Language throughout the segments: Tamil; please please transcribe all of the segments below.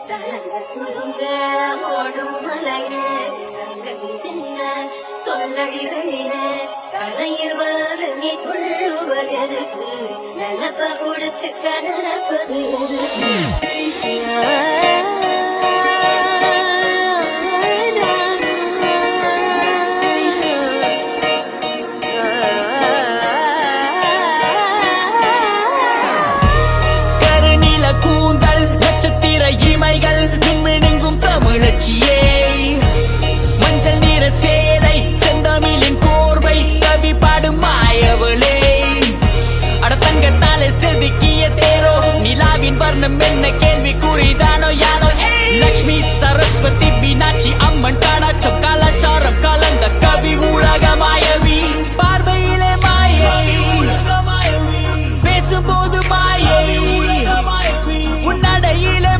சலங்கள் குழுங்க ஓடும் மலையே சங்கதி என்ன சொல்லழிகளில கரையில் வரங்கி கொள்ளுவதற்கு நல்லப்ப குடிச்சு கனப்பது இமைகள் மின்மினுங்கும் தமிழச்சியே மஞ்சள் நிற சேலை செந்தமிழின் கோர்வை கவி பாடும் மாயவளே அடத்தங்கத்தாலே செதுக்கிய தேரோ நிலாவின் வர்ணம் என்ன கேள்வி கூறிதானோ யானோ லக்ஷ்மி சரஸ்வதி மீனாட்சி அம்மன் காணாச்சம் கலாச்சாரம் கலந்த கவி உலக மாயவி பார்வையிலே மாயை பேசும்போது மாயை உன்னடையிலே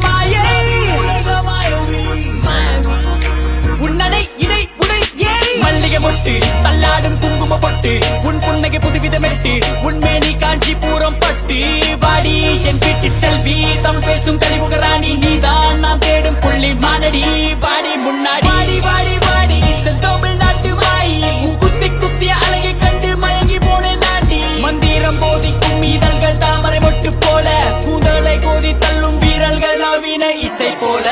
தள்ளாடும் குங்கும பொட்டு உன் புன்னகை புதுவிதமெட்டு உன்மேனி காஞ்சிபுரம் பட்டு வாடி என் வீட்டு செல்வி தம் பேசும் கலிமுக ராணி நீதான் நாம் தேடும் புள்ளி மானடி வாடி முன்னாடி வாடி வாடி வாடி தமிழ்நாட்டு வாய் குத்தி குத்திய அழகை கண்டு மயங்கி போன நாட்டி மந்திரம் போதிக்கும் இதழ்கள் தாமரை மொட்டு போல கூந்தலை கோதி தள்ளும் வீரர்கள் நவீன இசை போல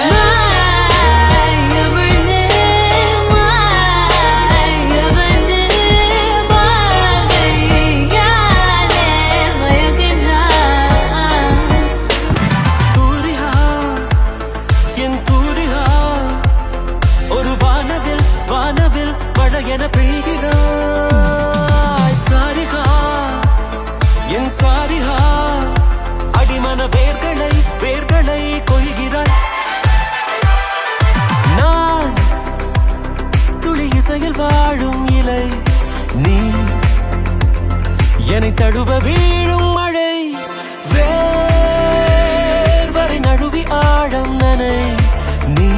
என பெய்கிறாய் சாரிகா என் சாரிகா அடிமன வேர்களை கொய்கிறாய் நான் துளி இசையில் வாழும் இலை நீ என்னை தழுவ வீழும் மழை வேர்வரை நழுவி ஆழம் நனை நீ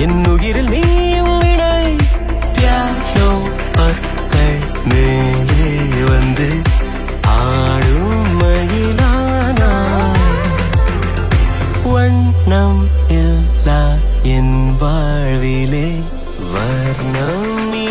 என் உயிரில் நீயும் பற்கள் மேலே வந்து ஆடும் மயிலானாய் வண்ணம் இல்லா என் வாழ்விலே வர்ணம் நீ